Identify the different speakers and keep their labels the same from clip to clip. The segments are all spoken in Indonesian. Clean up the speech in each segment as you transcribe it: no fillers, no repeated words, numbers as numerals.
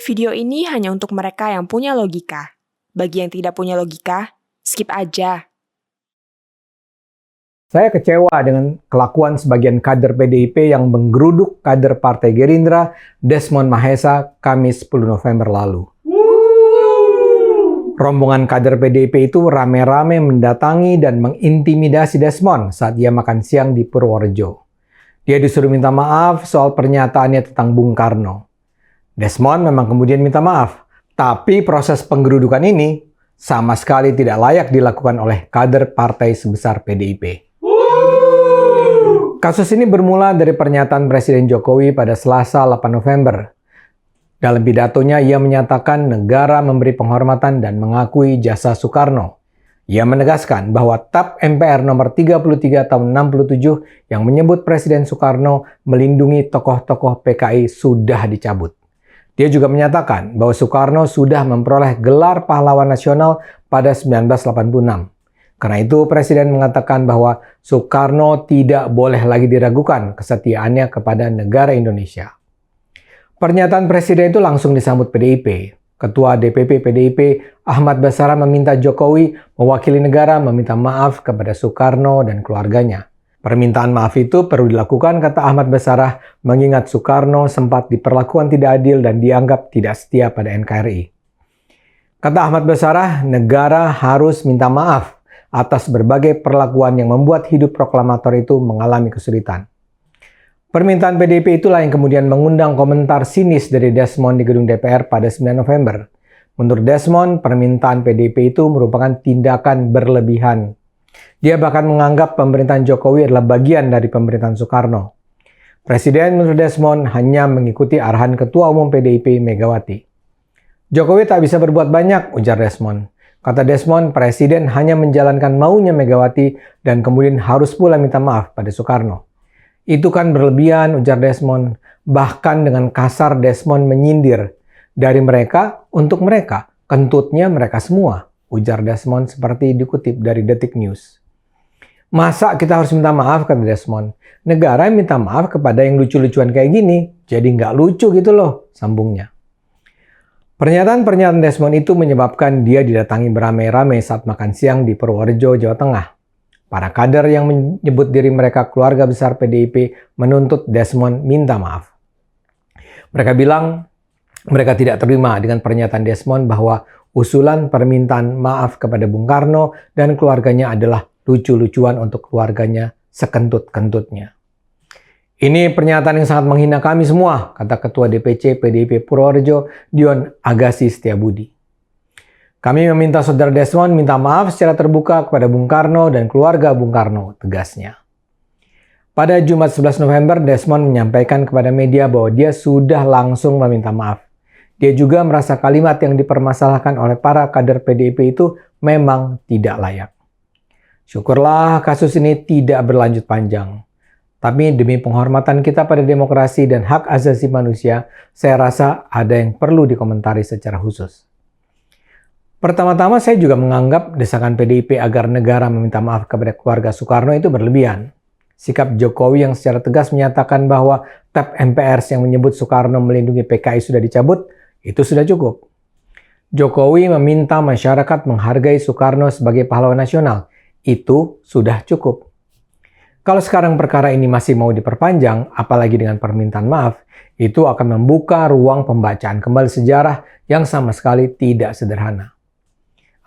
Speaker 1: Video ini hanya untuk mereka yang punya logika. Bagi yang tidak punya logika, skip aja.
Speaker 2: Saya kecewa dengan kelakuan sebagian kader PDIP yang menggeruduk kader Partai Gerindra, Desmond Mahesa, Kamis 10 November lalu. Rombongan kader PDIP itu rame-rame mendatangi dan mengintimidasi Desmond saat ia makan siang di Purworejo. Dia disuruh minta maaf soal pernyataannya tentang Bung Karno. Desmond memang kemudian minta maaf, tapi proses penggerudukan ini sama sekali tidak layak dilakukan oleh kader partai sebesar PDIP. Kasus ini bermula dari pernyataan Presiden Jokowi pada Selasa 8 November. Dalam pidatonya, ia menyatakan negara memberi penghormatan dan mengakui jasa Soekarno. Ia menegaskan bahwa TAP MPR nomor 33 tahun 67 yang menyebut Presiden Soekarno melindungi tokoh-tokoh PKI sudah dicabut. Dia juga menyatakan bahwa Soekarno sudah memperoleh gelar pahlawan nasional pada 1986. Karena itu, Presiden mengatakan bahwa Soekarno tidak boleh lagi diragukan kesetiaannya kepada negara Indonesia. Pernyataan Presiden itu langsung disambut PDIP. Ketua DPP PDIP Ahmad Basarah meminta Jokowi mewakili negara meminta maaf kepada Soekarno dan keluarganya. Permintaan maaf itu perlu dilakukan, kata Ahmad Basarah, mengingat Soekarno sempat diperlakukan tidak adil dan dianggap tidak setia pada NKRI. Kata Ahmad Basarah, negara harus minta maaf atas berbagai perlakuan yang membuat hidup proklamator itu mengalami kesulitan. Permintaan PDIP itulah yang kemudian mengundang komentar sinis dari Desmond di gedung DPR pada 9 November. Menurut Desmond, permintaan PDIP itu merupakan tindakan berlebihan. Dia bahkan menganggap pemerintahan Jokowi adalah bagian dari pemerintahan Soekarno. Presiden menurut Desmond hanya mengikuti arahan Ketua Umum PDIP Megawati. Jokowi tak bisa berbuat banyak, ujar Desmond. Kata Desmond, Presiden hanya menjalankan maunya Megawati dan kemudian harus pula minta maaf pada Soekarno. Itu kan berlebihan, ujar Desmond. Bahkan dengan kasar Desmond menyindir. Dari mereka untuk mereka, kentutnya mereka semua, ujar Desmond seperti dikutip dari Detik News. Masa kita harus minta maaf, kata Desmond. Negara yang minta maaf kepada yang lucu-lucuan kayak gini, jadi nggak lucu gitu loh, sambungnya. Pernyataan-pernyataan Desmond itu menyebabkan dia didatangi beramai-ramai saat makan siang di Purworejo, Jawa Tengah. Para kader yang menyebut diri mereka keluarga besar PDIP menuntut Desmond minta maaf. Mereka bilang mereka tidak terima dengan pernyataan Desmond bahwa usulan permintaan maaf kepada Bung Karno dan keluarganya adalah lucu-lucuan untuk keluarganya sekentut-kentutnya. Ini pernyataan yang sangat menghina kami semua, kata Ketua DPC PDIP Purworejo, Dion Agassi Setiabudi. Kami meminta saudara Desmond minta maaf secara terbuka kepada Bung Karno dan keluarga Bung Karno, tegasnya. Pada Jumat 11 November, Desmond menyampaikan kepada media bahwa dia sudah langsung meminta maaf. Dia juga merasa kalimat yang dipermasalahkan oleh para kader PDIP itu memang tidak layak. Syukurlah kasus ini tidak berlanjut panjang. Tapi demi penghormatan kita pada demokrasi dan hak asasi manusia, saya rasa ada yang perlu dikomentari secara khusus. Pertama-tama saya juga menganggap desakan PDIP agar negara meminta maaf kepada keluarga Soekarno itu berlebihan. Sikap Jokowi yang secara tegas menyatakan bahwa TAP MPR yang menyebut Soekarno melindungi PKI sudah dicabut, itu sudah cukup. Jokowi meminta masyarakat menghargai Soekarno sebagai pahlawan nasional, itu sudah cukup. Kalau sekarang perkara ini masih mau diperpanjang, apalagi dengan permintaan maaf, itu akan membuka ruang pembacaan kembali sejarah yang sama sekali tidak sederhana.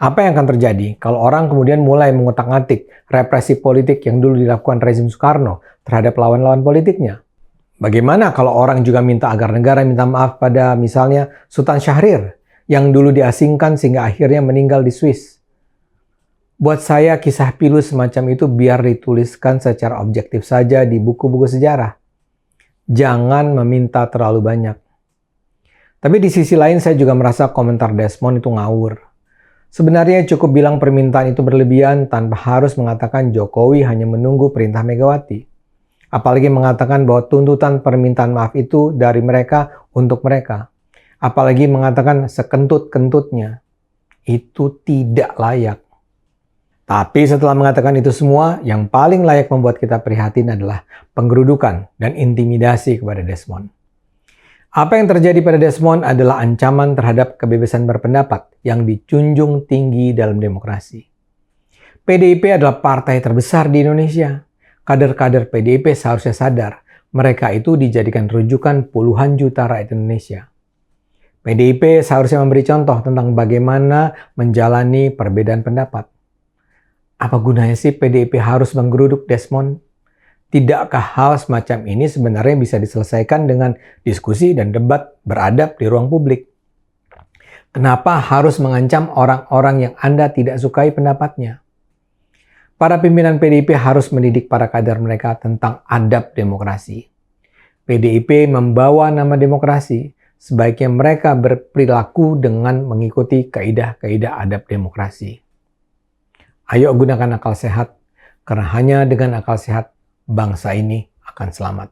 Speaker 2: Apa yang akan terjadi kalau orang kemudian mulai mengutak-atik represi politik yang dulu dilakukan rezim Soekarno terhadap lawan-lawan politiknya? Bagaimana kalau orang juga minta agar negara minta maaf pada misalnya Sultan Syahrir yang dulu diasingkan sehingga akhirnya meninggal di Swiss? Buat saya kisah pilu semacam itu biar dituliskan secara objektif saja di buku-buku sejarah. Jangan meminta terlalu banyak. Tapi di sisi lain saya juga merasa komentar Desmond itu ngawur. Sebenarnya cukup bilang permintaan itu berlebihan tanpa harus mengatakan Jokowi hanya menunggu perintah Megawati. Apalagi mengatakan bahwa tuntutan permintaan maaf itu dari mereka untuk mereka. Apalagi mengatakan sekentut-kentutnya. Itu tidak layak. Tapi setelah mengatakan itu semua, yang paling layak membuat kita prihatin adalah penggerudukan dan intimidasi kepada Desmond. Apa yang terjadi pada Desmond adalah ancaman terhadap kebebasan berpendapat yang dijunjung tinggi dalam demokrasi. PDIP adalah partai terbesar di Indonesia. Kader-kader PDIP seharusnya sadar mereka itu dijadikan rujukan puluhan juta rakyat Indonesia. PDIP seharusnya memberi contoh tentang bagaimana menjalani perbedaan pendapat. Apa gunanya sih PDIP harus menggeruduk Desmond? Tidakkah hal semacam ini sebenarnya bisa diselesaikan dengan diskusi dan debat beradab di ruang publik? Kenapa harus mengancam orang-orang yang Anda tidak sukai pendapatnya? Para pimpinan PDIP harus mendidik para kader mereka tentang adab demokrasi. PDIP membawa nama demokrasi, sebaiknya mereka berperilaku dengan mengikuti kaidah-kaidah adab demokrasi. Ayo gunakan akal sehat, karena hanya dengan akal sehat bangsa ini akan selamat.